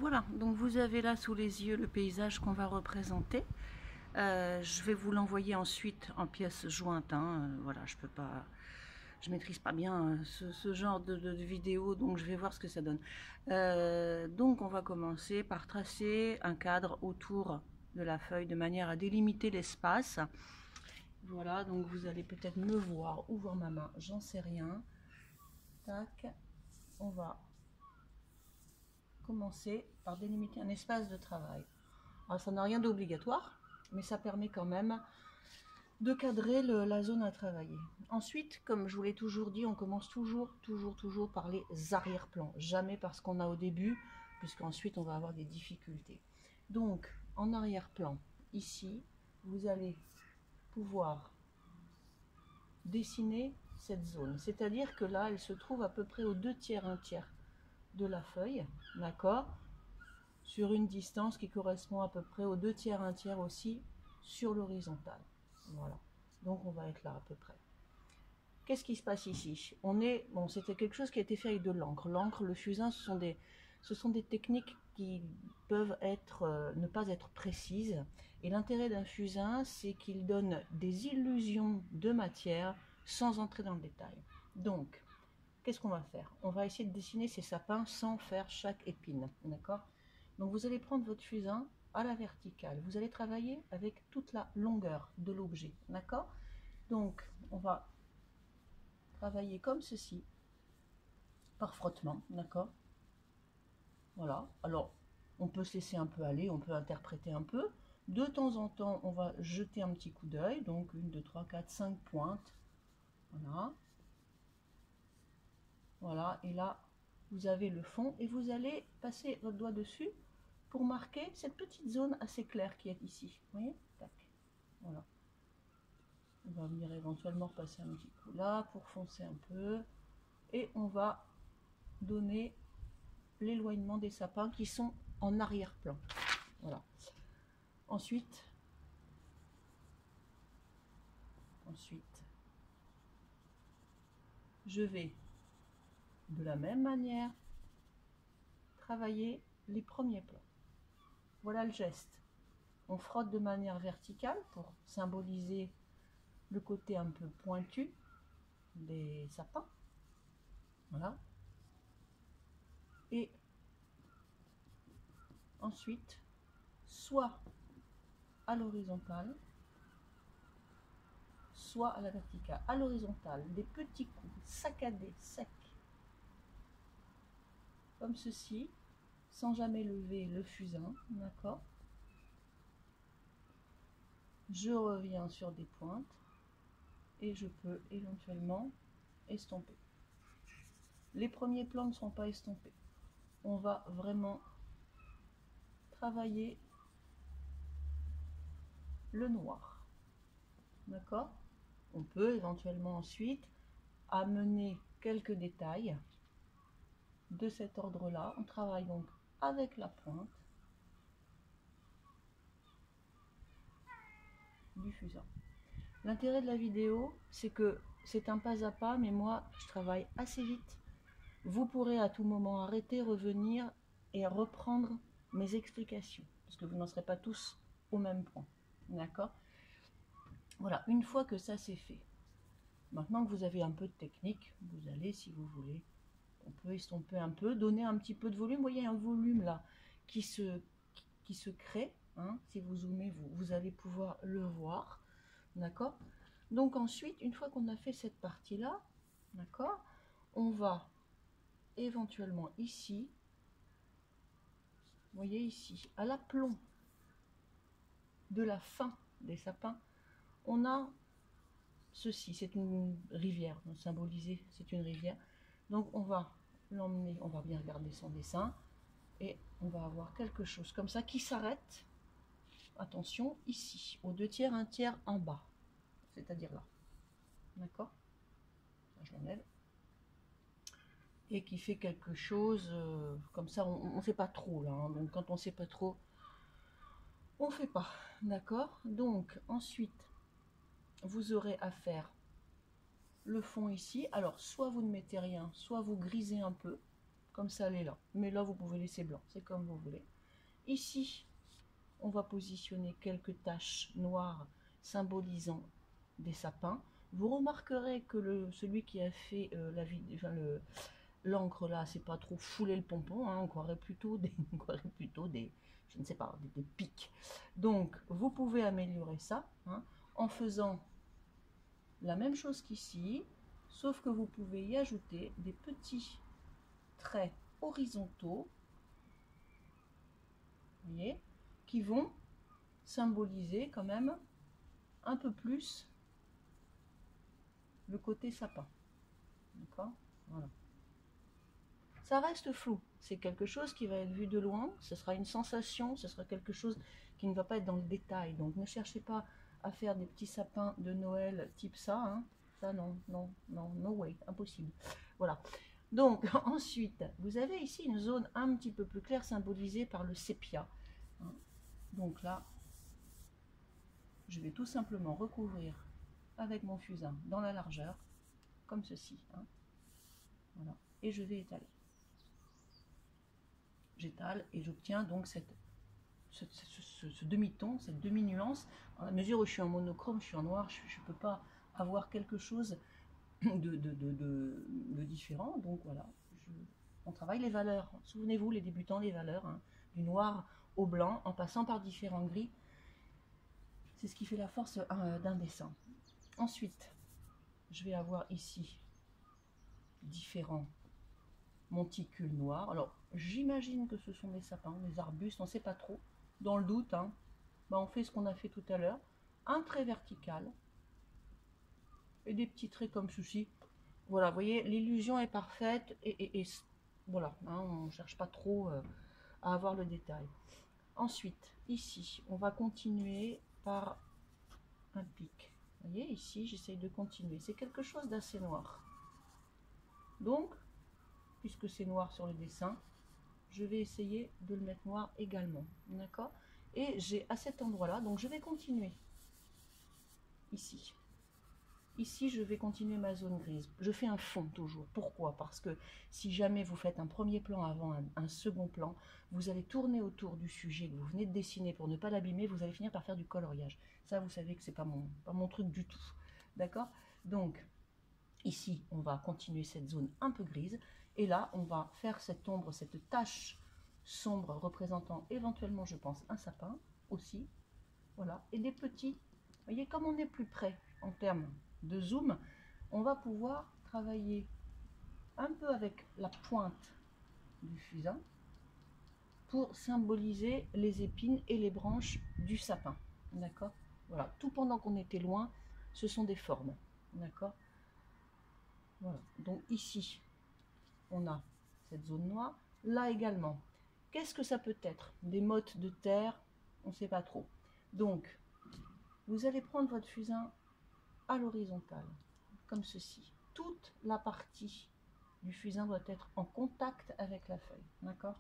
Voilà, donc vous avez là sous les yeux le paysage qu'on va représenter. Je vais vous l'envoyer ensuite en pièces jointes. Voilà, je maîtrise pas bien ce genre de vidéo, donc je vais voir ce que ça donne. Donc on va commencer par tracer un cadre autour de la feuille de manière à délimiter l'espace. Voilà, donc vous allez peut-être me voir ou voir ma main, j'en sais rien. Tac, on va commencer par délimiter un espace de travail. Alors, ça n'a rien d'obligatoire, mais ça permet quand même de cadrer la zone à travailler. Ensuite, comme je vous l'ai toujours dit, on commence toujours par les arrière-plans. Jamais parce qu'on a au début, puisqu'ensuite on va avoir des difficultés. Donc, en arrière-plan, ici, vous allez pouvoir dessiner cette zone. C'est-à-dire que là, elle se trouve à peu près aux 2/3, 1/3 de la feuille, d'accord, sur une distance qui correspond à peu près aux 2/3, 1/3 aussi sur l'horizontale. Voilà, donc on va être là à peu près. Qu'est-ce qui se passe ici? Bon, c'était quelque chose qui a été fait avec de l'encre. L'encre, le fusain, ce sont des techniques qui peuvent ne pas être précises. Et l'intérêt d'un fusain, c'est qu'il donne des illusions de matière sans entrer dans le détail. Donc, qu'est-ce qu'on va faire? On va essayer de dessiner ces sapins sans faire chaque épine, d'accord? Donc vous allez prendre votre fusain à la verticale. Vous allez travailler avec toute la longueur de l'objet, d'accord? Donc on va travailler comme ceci, par frottement, d'accord? Voilà. Alors on peut se laisser un peu aller, on peut interpréter un peu. De temps en temps, on va jeter un petit coup d'œil. Donc 1, 2, 3, 4, 5 pointes. Voilà. Voilà. Et là, vous avez le fond et vous allez passer votre doigt dessus pour marquer cette petite zone assez claire qui est ici. Vous voyez? Tac. Voilà. On va venir éventuellement passer un petit coup là pour foncer un peu. Et on va donner l'éloignement des sapins qui sont en arrière-plan. Voilà. Ensuite, je vais de la même manière travailler les premiers plans. Voilà le geste. On frotte de manière verticale pour symboliser le côté un peu pointu des sapins. Voilà. Et ensuite, soit à l'horizontale, soit à la verticale. À l'horizontale, des petits coups saccadés, secs, comme ceci, sans jamais lever le fusain, d'accord? Je reviens sur des pointes et je peux éventuellement estomper. Les premiers plans ne sont pas estompés. On va vraiment travailler le noir, d'accord? On peut éventuellement ensuite amener quelques détails de cet ordre-là. On travaille donc avec la pointe du fusain. L'intérêt de la vidéo, c'est que c'est un pas à pas, mais moi, je travaille assez vite. Vous pourrez à tout moment arrêter, revenir et reprendre mes explications, parce que vous n'en serez pas tous au même point. D'accord? Voilà, une fois que ça c'est fait, maintenant que vous avez un peu de technique, vous allez, si vous voulez, on peut estomper un peu, donner un petit peu de volume. Vous voyez un volume là qui se crée. Hein, si vous zoomez, vous allez pouvoir le voir. D'accord? Donc ensuite, une fois qu'on a fait cette partie-là, d'accord, on va éventuellement ici, vous voyez ici, à l'aplomb de la fin des sapins, on a ceci, c'est une rivière, symbolisé, c'est une rivière. Donc on va l'emmener, on va bien regarder son dessin, et on va avoir quelque chose comme ça qui s'arrête, attention, ici, aux 2/3, 1/3 en bas, c'est-à-dire là. D'accord? Je l'enlève. Et qui fait quelque chose comme ça, on ne sait pas trop là, hein, donc quand on ne sait pas trop, on ne fait pas, d'accord? Donc ensuite, vous aurez à faire le fond ici. Alors soit vous ne mettez rien, soit vous grisez un peu comme ça elle est là. Mais là, vous pouvez laisser blanc, c'est comme vous voulez. Ici, on va positionner quelques taches noires symbolisant des sapins. Vous remarquerez que celui qui a fait l'encre là, c'est pas trop foulé le pompon, hein, on croirait plutôt des je ne sais pas, des pics. Donc, vous pouvez améliorer ça, hein, en faisant la même chose qu'ici, sauf que vous pouvez y ajouter des petits traits horizontaux, vous voyez, qui vont symboliser quand même un peu plus le côté sapin. D'accord? Voilà. Ça reste flou. C'est quelque chose qui va être vu de loin. Ce sera une sensation. Ce sera quelque chose qui ne va pas être dans le détail. Donc ne cherchez pas à faire des petits sapins de Noël type ça. Hein. Ça, non, non, non, no way. Impossible. Voilà. Donc ensuite, vous avez ici une zone un petit peu plus claire symbolisée par le sépia. Donc là, je vais tout simplement recouvrir avec mon fusain dans la largeur, comme ceci. Hein. Voilà. Et je vais étaler. J'étale et j'obtiens donc ce demi-ton, cette demi-nuance. À la mesure où je suis en monochrome, je suis en noir, je ne peux pas avoir quelque chose de différent. Donc voilà, on travaille les valeurs. Souvenez-vous, les débutants, les valeurs, hein, du noir au blanc, en passant par différents gris. C'est ce qui fait la force d'un dessin. Ensuite, je vais avoir ici différents monticules noirs. Alors, j'imagine que ce sont des sapins, des arbustes, on ne sait pas trop. Dans le doute, hein, on fait ce qu'on a fait tout à l'heure. Un trait vertical et des petits traits comme ceci. Voilà, vous voyez, l'illusion est parfaite et voilà, hein, on ne cherche pas trop à avoir le détail. Ensuite, ici, on va continuer par un pic. Vous voyez, ici, j'essaye de continuer. C'est quelque chose d'assez noir. Donc, puisque c'est noir sur le dessin, je vais essayer de le mettre noir également. D'accord? Et j'ai à cet endroit-là, donc je vais continuer. Ici. Ici, je vais continuer ma zone grise. Je fais un fond toujours. Pourquoi? Parce que si jamais vous faites un premier plan avant un second plan, vous allez tourner autour du sujet que vous venez de dessiner pour ne pas l'abîmer, vous allez finir par faire du coloriage. Ça, vous savez que c'est pas mon truc du tout. D'accord? Donc, ici, on va continuer cette zone un peu grise. Et là, on va faire cette ombre, cette tache sombre représentant éventuellement, je pense, un sapin aussi. Voilà. Et des petits. Vous voyez, comme on est plus près en termes de zoom, on va pouvoir travailler un peu avec la pointe du fusain pour symboliser les épines et les branches du sapin. D'accord? Voilà. Tout pendant qu'on était loin, ce sont des formes. D'accord? Voilà. Donc ici, on a cette zone noire. Là également. Qu'est-ce que ça peut être? Des mottes de terre, on ne sait pas trop. Donc, vous allez prendre votre fusain à l'horizontale, comme ceci. Toute la partie du fusain doit être en contact avec la feuille. D'accord?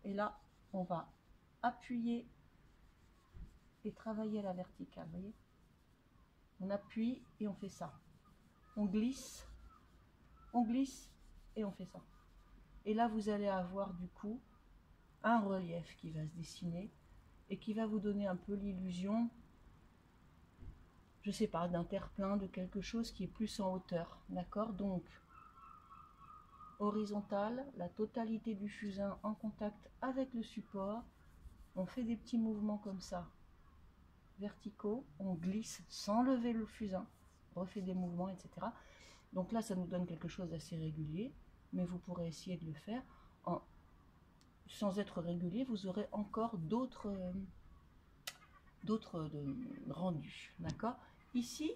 Et là, on va appuyer et travailler à la verticale. Vous voyez? On appuie et on fait ça. On glisse et on fait ça. Et là, vous allez avoir du coup un relief qui va se dessiner et qui va vous donner un peu l'illusion, je sais pas, d'un terre-plein, de quelque chose qui est plus en hauteur. D'accord? Donc, horizontale, la totalité du fusain en contact avec le support. On fait des petits mouvements comme ça, verticaux. On glisse sans lever le fusain. On refait des mouvements, etc. Donc là, ça nous donne quelque chose d'assez régulier, mais vous pourrez essayer de le faire sans être régulier. Vous aurez encore d'autres rendus, d'accord? Ici,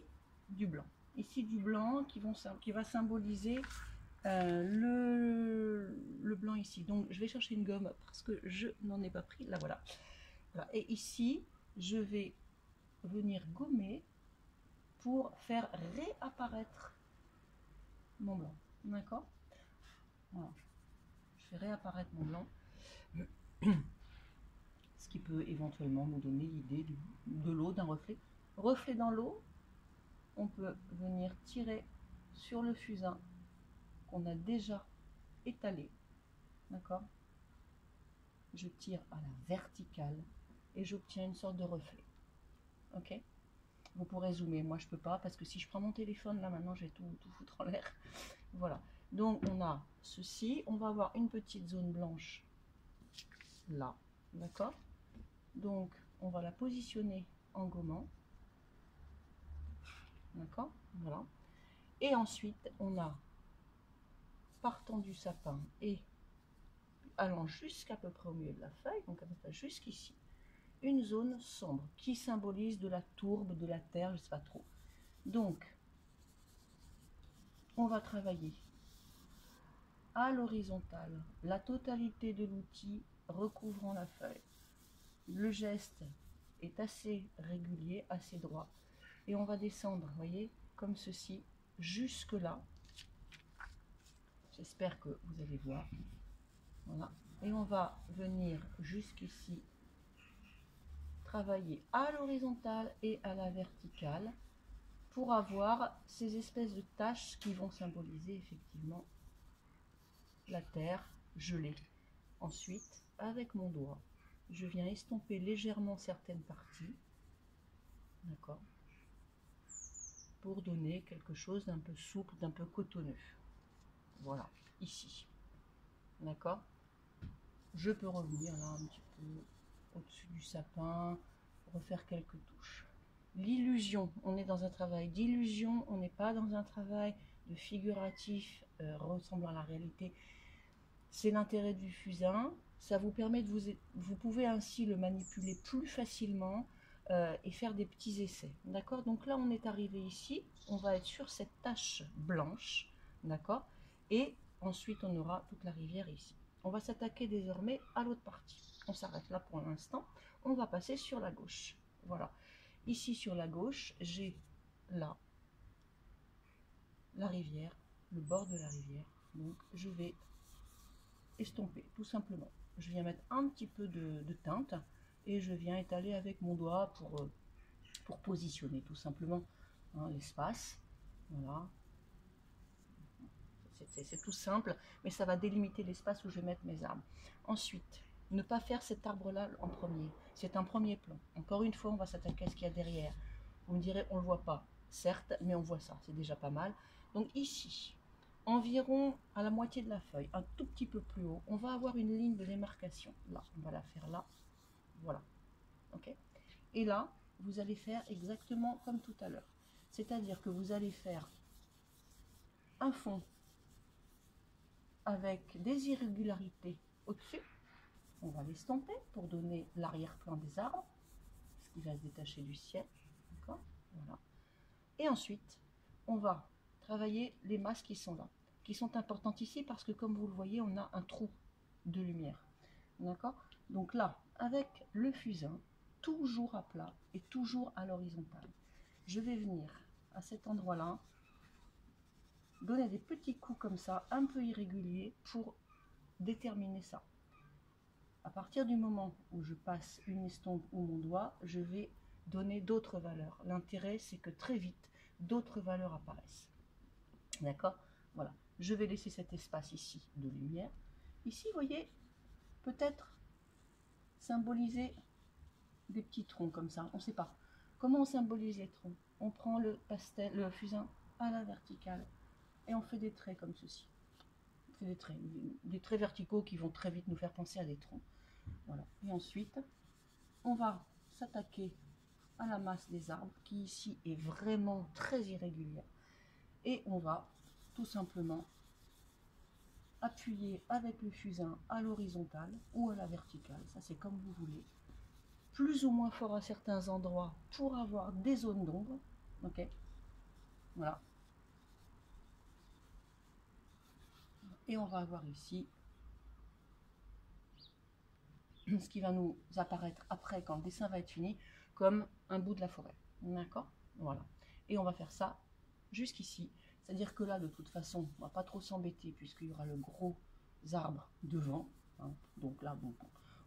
du blanc. Ici, du blanc qui va symboliser le blanc ici. Donc, je vais chercher une gomme parce que je n'en ai pas pris. Là, voilà. Voilà. Et ici, je vais venir gommer pour faire réapparaître mon blanc. D'accord? Voilà. Je fais réapparaître mon blanc. Ce qui peut éventuellement nous donner l'idée de l'eau, d'un reflet. Reflet dans l'eau, on peut venir tirer sur le fusain qu'on a déjà étalé. d'accord? Je tire à la verticale et j'obtiens une sorte de reflet, ok? Vous pourrez zoomer, moi je peux pas parce que si je prends mon téléphone là maintenant je vais tout foutre en l'air. Voilà, donc on a ceci, on va avoir une petite zone blanche là, d'accord? Donc on va la positionner en gommant, d'accord? Voilà. Et ensuite on a, partant du sapin et allant jusqu'à peu près au milieu de la feuille, donc à peu près jusqu'ici, une zone sombre qui symbolise de la tourbe, de la terre, je ne sais pas trop. Donc on va travailler à l'horizontale la totalité de l'outil recouvrant la feuille. Le geste est assez régulier, assez droit, et on va descendre, vous voyez, comme ceci, jusque là. J'espère que vous allez voir. Voilà. Et on va venir jusqu'ici, travailler à l'horizontale et à la verticale pour avoir ces espèces de taches qui vont symboliser effectivement la terre gelée. Ensuite, avec mon doigt, je viens estomper légèrement certaines parties, d'accord, pour donner quelque chose d'un peu souple, d'un peu cotonneux. Voilà, ici, d'accord. Je peux revenir là un petit peu au-dessus du sapin, refaire quelques touches. L'illusion, on est dans un travail d'illusion, on n'est pas dans un travail de figuratif ressemblant à la réalité. C'est l'intérêt du fusain, ça vous permet de vous pouvez ainsi le manipuler plus facilement et faire des petits essais, d'accord? Donc là on est arrivé ici, on va être sur cette tache blanche, d'accord? Et ensuite on aura toute la rivière ici. On va s'attaquer désormais à l'autre partie. On s'arrête là pour l'instant, on va passer sur la gauche, voilà. Ici sur la gauche, j'ai là la rivière, le bord de la rivière, donc je vais estomper tout simplement. Je viens mettre un petit peu de teinte et je viens étaler avec mon doigt pour positionner tout simplement hein, l'espace. Voilà, c'est tout simple, mais ça va délimiter l'espace où je vais mettre mes arbres. Ensuite, ne pas faire cet arbre là en premier, c'est un premier plan. Encore une fois, on va s'attaquer à ce qu'il y a derrière. Vous me direz on le voit pas, certes, mais on voit ça, c'est déjà pas mal. Donc ici, environ à la moitié de la feuille, un tout petit peu plus haut, on va avoir une ligne de démarcation. Là, on va la faire là, voilà, ok. Et là, vous allez faire exactement comme tout à l'heure, c'est-à-dire que vous allez faire un fond avec des irrégularités au-dessus. On va l'estomper pour donner l'arrière-plan des arbres, ce qui va se détacher du ciel, d'accord, voilà. Et ensuite, on va travailler les masses qui sont là, qui sont importantes ici parce que comme vous le voyez, on a un trou de lumière. D'accord? Donc là, avec le fusain, toujours à plat et toujours à l'horizontale, je vais venir à cet endroit-là, donner des petits coups comme ça, un peu irréguliers pour déterminer ça. À partir du moment où je passe une estompe ou mon doigt, je vais donner d'autres valeurs. L'intérêt, c'est que très vite, d'autres valeurs apparaissent. D'accord? Voilà. Je vais laisser cet espace ici de lumière. Ici, vous voyez, peut-être symboliser des petits troncs comme ça. On ne sait pas. Comment on symbolise les troncs? On prend le pastel, le fusain à la verticale et on fait des traits comme ceci. On fait des traits verticaux qui vont très vite nous faire penser à des troncs. Voilà. Et ensuite, on va s'attaquer à la masse des arbres qui ici est vraiment très irrégulière. Et on va tout simplement appuyer avec le fusain à l'horizontale ou à la verticale, ça c'est comme vous voulez, plus ou moins fort à certains endroits pour avoir des zones d'ombre, ok, voilà. Et on va avoir ici ce qui va nous apparaître après quand le dessin va être fini comme un bout de la forêt, d'accord, voilà. Et on va faire ça jusqu'ici, c'est-à-dire que là de toute façon on va pas trop s'embêter puisqu'il y aura le gros arbre devant, hein. Donc là bon,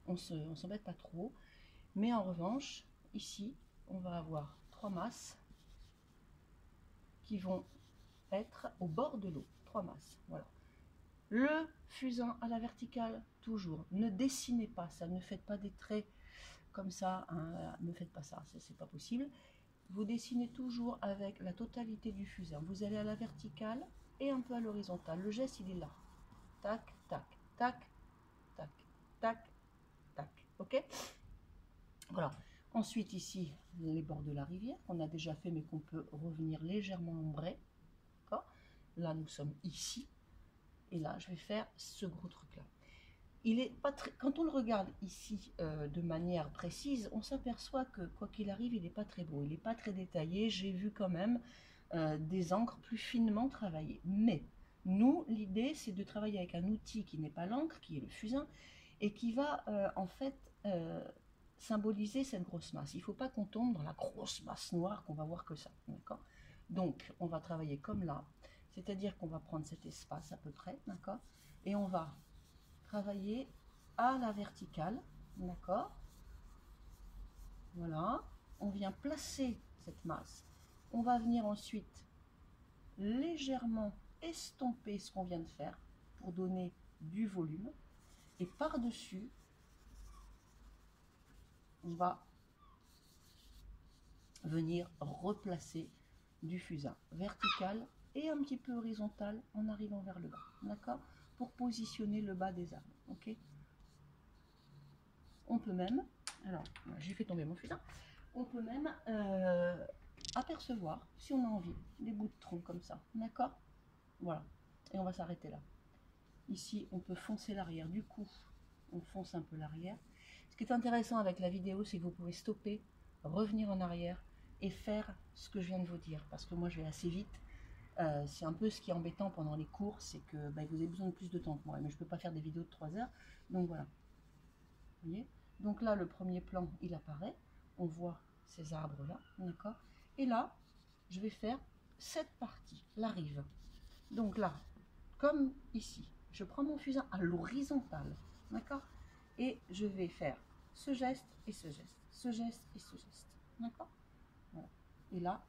on s'embête pas trop, mais en revanche ici on va avoir 3 masses qui vont être au bord de l'eau, 3 masses, voilà. Le fusain à la verticale, toujours. Ne dessinez pas ça, ne faites pas des traits comme ça, hein, ne faites pas ça, c'est pas possible. Vous dessinez toujours avec la totalité du fusain. Vous allez à la verticale et un peu à l'horizontale. Le geste, il est là. Tac, tac, tac, tac, tac, tac. Ok? Voilà. Ensuite, ici, les bords de la rivière, qu'on a déjà fait, mais qu'on peut revenir légèrement ombré. Là, nous sommes ici. Et là, je vais faire ce gros truc-là. Il est pas très... Quand on le regarde ici de manière précise, on s'aperçoit que, quoi qu'il arrive, il n'est pas très beau. Il n'est pas très détaillé. J'ai vu quand même des encres plus finement travaillées. Mais nous, l'idée, c'est de travailler avec un outil qui n'est pas l'encre, qui est le fusain, et qui va en fait symboliser cette grosse masse. Il ne faut pas qu'on tombe dans la grosse masse noire qu'on va voir que ça. D'accord ? Donc, on va travailler comme là, c'est-à-dire qu'on va prendre cet espace à peu près, d'accord ? Et on va travailler à la verticale, d'accord ? Voilà, on vient placer cette masse. On va venir ensuite légèrement estomper ce qu'on vient de faire pour donner du volume. Et par-dessus, on va venir replacer du fusain vertical et un petit peu horizontal en arrivant vers le bas, d'accord ? Pour positionner le bas des arbres, ok ? On peut même, alors j'ai fait tomber mon fusain, on peut même apercevoir, si on a envie, des bouts de tronc comme ça, d'accord ? Voilà, et on va s'arrêter là. Ici, on peut foncer l'arrière, du coup, on fonce un peu l'arrière. Ce qui est intéressant avec la vidéo, c'est que vous pouvez stopper, revenir en arrière et faire ce que je viens de vous dire, parce que moi je vais assez vite. C'est un peu ce qui est embêtant pendant les cours, c'est que vous avez besoin de plus de temps que moi, mais je ne peux pas faire des vidéos de 3 heures, donc voilà. Vous voyez ? Donc là, le premier plan, il apparaît, on voit ces arbres-là, d'accord ? Et là, je vais faire cette partie, la rive. Donc là, comme ici, je prends mon fusain à l'horizontale, d'accord ? Et je vais faire ce geste et ce geste, ce geste et ce geste, d'accord ? Voilà. Et là,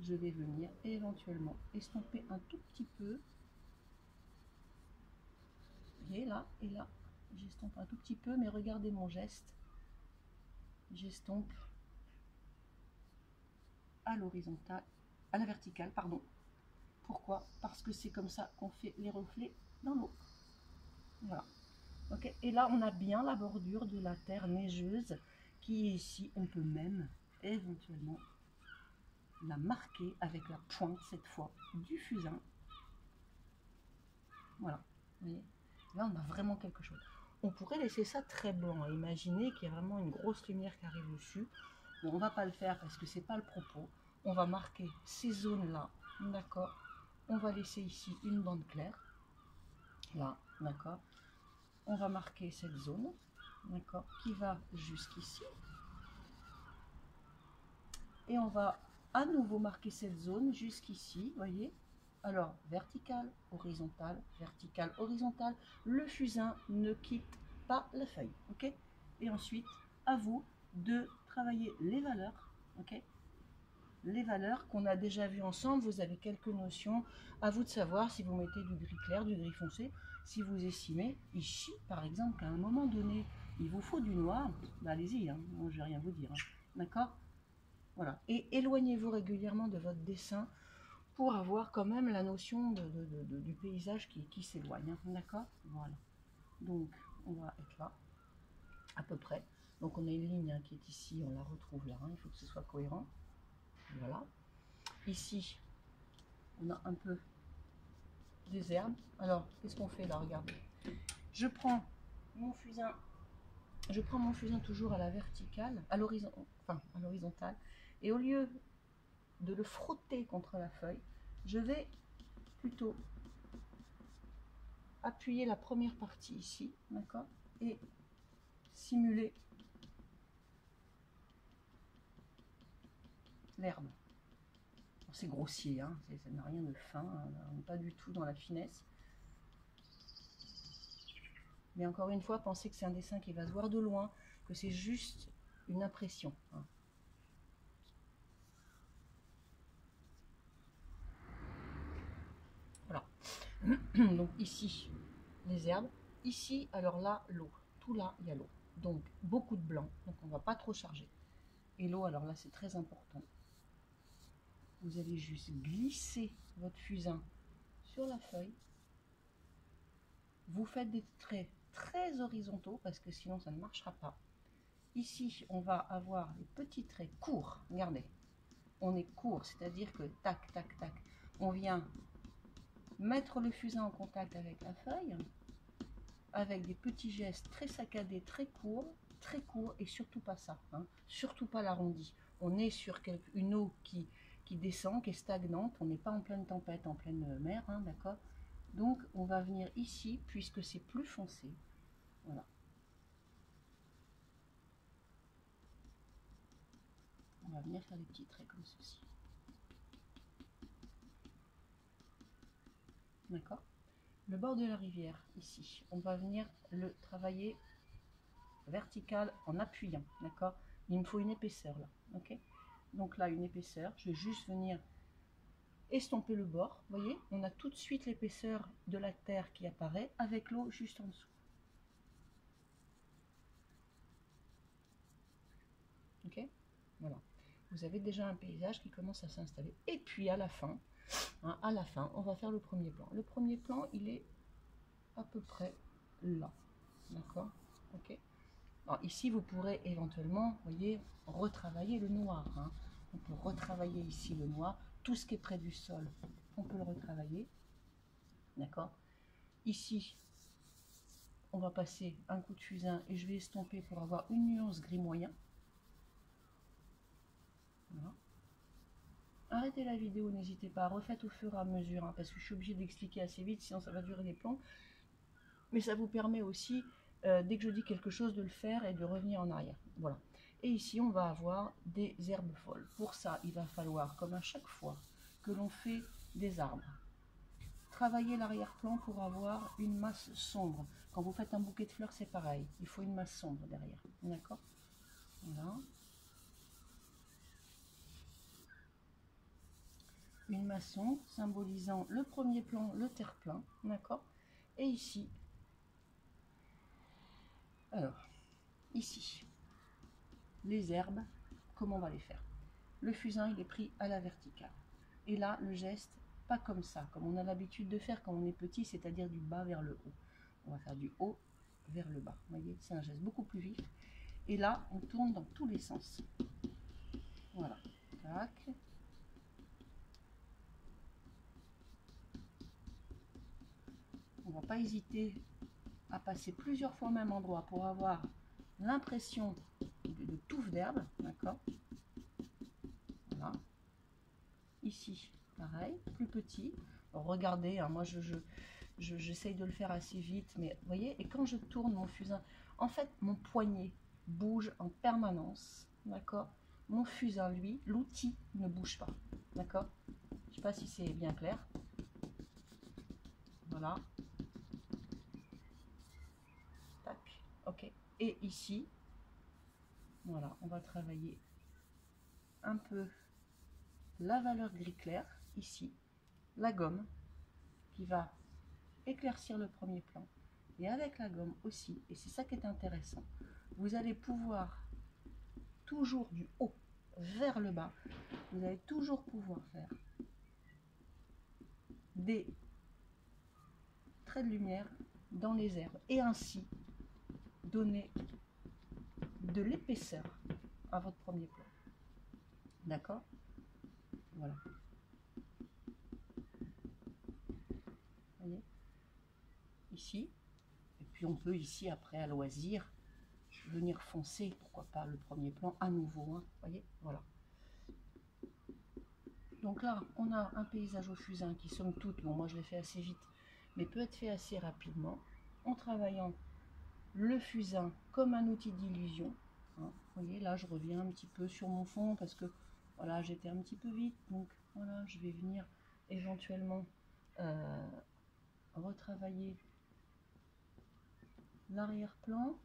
je vais venir éventuellement estomper un tout petit peu. Vous voyez là, et là, j'estompe un tout petit peu, mais regardez mon geste. J'estompe à l'horizontale, à la verticale, pardon. Pourquoi ? Parce que c'est comme ça qu'on fait les reflets dans l'eau. Voilà. Ok. Et là, on a bien la bordure de la terre neigeuse qui est ici. On peut même éventuellement la marquer avec la pointe, cette fois, du fusain. Voilà. Vous voyez ? Là, on a vraiment quelque chose. On pourrait laisser ça très blanc. Imaginez qu'il y a vraiment une grosse lumière qui arrive dessus. Bon, on va pas le faire parce que c'est pas le propos. On va marquer ces zones-là, d'accord ? On va laisser ici une bande claire, là, d'accord ? On va marquer cette zone, d'accord, qui va jusqu'ici. Et on va à nouveau marquer cette zone jusqu'ici, voyez ? Alors, vertical, horizontal, vertical, horizontal. Le fusain ne quitte pas la feuille, ok ? Et ensuite, à vous de travailler les valeurs, ok ? Les valeurs qu'on a déjà vues ensemble, vous avez quelques notions. À vous de savoir si vous mettez du gris clair, du gris foncé. Si vous estimez ici, par exemple, qu'à un moment donné, il vous faut du noir, allez-y, hein, je vais rien vous dire, hein, d'accord ? Voilà. Et éloignez-vous régulièrement de votre dessin pour avoir quand même la notion du paysage qui s'éloigne, hein, d'accord ? Voilà. Donc, on va être là, à peu près. Donc, on a une ligne hein, qui est ici, on la retrouve là, hein, il faut que ce soit cohérent. Voilà. Ici, on a un peu des herbes. Alors, qu'est-ce qu'on fait là? Regardez. Je prends mon fusain toujours à la verticale, à l'horizontale. Et au lieu de le frotter contre la feuille, je vais plutôt appuyer la première partie ici, d'accord? Et simuler l'herbe. C'est grossier, hein, ça n'a rien de fin, hein, on n'est pas du tout dans la finesse. Mais encore une fois, pensez que c'est un dessin qui va se voir de loin, que c'est juste une impression. Hein. Voilà. Donc ici, les herbes. Ici, alors là, l'eau. Tout là, il y a l'eau. Donc, beaucoup de blanc. Donc, on ne va pas trop charger. Et l'eau, alors là, c'est très important. Vous allez juste glisser votre fusain sur la feuille. Vous faites des traits très horizontaux parce que sinon, ça ne marchera pas. Ici, on va avoir des petits traits courts. Regardez, on est court, c'est-à-dire que tac, tac, tac, on vient mettre le fusain en contact avec la feuille, avec des petits gestes très saccadés, très courts et surtout pas ça, hein, surtout pas l'arrondi. On est sur une eau qui descend, qui est stagnante, on n'est pas en pleine tempête, en pleine mer, hein, d'accord? Donc on va venir ici, puisque c'est plus foncé, voilà. On va venir faire des petits traits comme ceci. D'accord? Le bord de la rivière, ici, on va venir le travailler vertical en appuyant, d'accord? Il me faut une épaisseur là, ok? Donc là, une épaisseur, je vais juste venir estomper le bord, vous voyez? On a tout de suite l'épaisseur de la terre qui apparaît avec l'eau juste en dessous. Ok? Voilà. Vous avez déjà un paysage qui commence à s'installer. Et puis à la fin, hein, on va faire le premier plan. Le premier plan, il est à peu près là, d'accord? Ok? Alors ici, vous pourrez éventuellement, vous voyez, retravailler le noir. Hein. On peut retravailler ici le noir. Tout ce qui est près du sol, on peut le retravailler. D'accord? Ici, on va passer un coup de fusain et je vais estomper pour avoir une nuance gris moyen. Voilà. Arrêtez la vidéo, n'hésitez pas, refaites au fur et à mesure, hein, parce que je suis obligée d'expliquer assez vite, sinon ça va durer des plombs. Mais ça vous permet aussi, dès que je dis quelque chose, de le faire et de revenir en arrière. Voilà. Et ici, on va avoir des herbes folles. Pour ça, il va falloir, comme à chaque fois que l'on fait des arbres, travailler l'arrière-plan pour avoir une masse sombre. Quand vous faites un bouquet de fleurs, c'est pareil. Il faut une masse sombre derrière. D'accord? Voilà. Une masse sombre symbolisant le premier plan, le terre-plein. D'accord? Et ici, alors, ici, les herbes, comment on va les faire? Le fusain, il est pris à la verticale. Et là, le geste, pas comme ça, comme on a l'habitude de faire quand on est petit, c'est-à-dire du bas vers le haut. On va faire du haut vers le bas. Vous voyez, c'est un geste beaucoup plus vif. Et là, on tourne dans tous les sens. Voilà. Tac. On ne va pas hésiter à passer plusieurs fois au même endroit pour avoir l'impression de touffe d'herbe. D'accord? Voilà. Ici, pareil, plus petit. Alors, regardez, hein, moi j'essaye de le faire assez vite, mais vous voyez, et quand je tourne mon fusain, en fait, mon poignet bouge en permanence, d'accord? Mon fusain, lui, l'outil ne bouge pas, d'accord? Je ne sais pas si c'est bien clair. Voilà. Tac, ok. Et ici, voilà, on va travailler un peu la valeur gris clair, ici, la gomme, qui va éclaircir le premier plan. Et avec la gomme aussi, et c'est ça qui est intéressant, vous allez pouvoir toujours du haut vers le bas, vous allez toujours pouvoir faire des traits de lumière dans les herbes et ainsi donner de l'épaisseur à votre premier plan. D'accord? Voilà. Vous voyez? Ici. Et puis on peut ici, après, à loisir, venir foncer, pourquoi pas, le premier plan à nouveau. Hein. Vous voyez? Voilà. Donc là, on a un paysage au fusain qui, somme toute, bon, moi je l'ai fait assez vite, mais peut être fait assez rapidement, en travaillant le fusain comme un outil d'illusion. Hein. Vous voyez, là, je reviens un petit peu sur mon fond parce que, voilà, j'étais un petit peu vite. Donc, voilà, je vais venir éventuellement retravailler l'arrière-plan.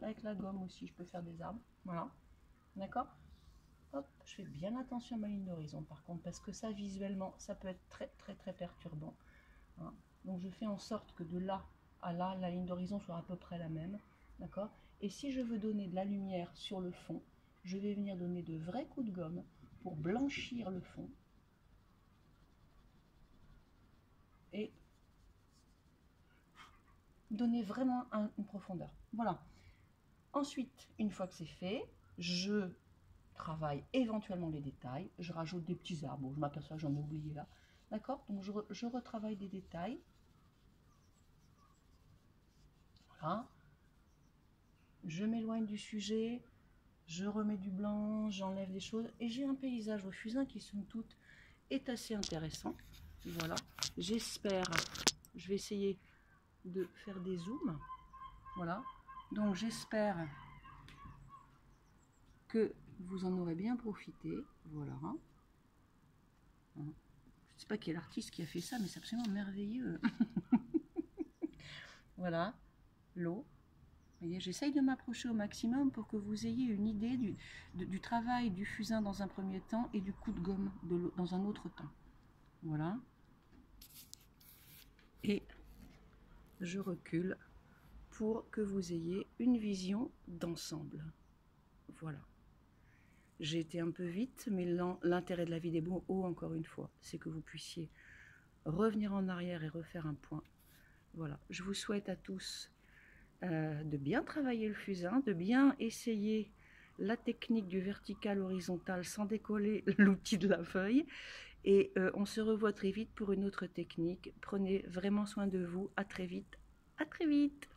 Avec la gomme aussi, je peux faire des arbres. Voilà, d'accord? Hop, je fais bien attention à ma ligne d'horizon par contre, parce que ça visuellement, ça peut être très perturbant. Hein. Donc je fais en sorte que de là à là, la ligne d'horizon soit à peu près la même. D'accord? Et si je veux donner de la lumière sur le fond, je vais venir donner de vrais coups de gomme pour blanchir le fond. Et donner vraiment une profondeur. Voilà. Ensuite, une fois que c'est fait, je travaille éventuellement les détails. Je rajoute des petits arbres. Bon, je m'aperçois que j'en ai oublié là. D'accord? Donc je retravaille des détails. Voilà. Je m'éloigne du sujet. Je remets du blanc, j'enlève des choses. Et j'ai un paysage au fusain qui, somme toute, est assez intéressant. Voilà. J'espère, je vais essayer de faire des zooms. Voilà. Donc j'espère que vous en aurez bien profité. Voilà. Je ne sais pas qui est l'artiste qui a fait ça, mais c'est absolument merveilleux. Voilà, l'eau. J'essaye de m'approcher au maximum pour que vous ayez une idée du travail du fusain dans un premier temps et du coup de gomme dans un autre temps. Voilà. Et je recule pour que vous ayez une vision d'ensemble. Voilà. J'ai été un peu vite, mais l'intérêt de la vidéo, encore une fois, c'est que vous puissiez revenir en arrière et refaire un point. Voilà. Je vous souhaite à tous de bien travailler le fusain, de bien essayer la technique du vertical horizontal sans décoller l'outil de la feuille. Et on se revoit très vite pour une autre technique. Prenez vraiment soin de vous. À très vite. À très vite.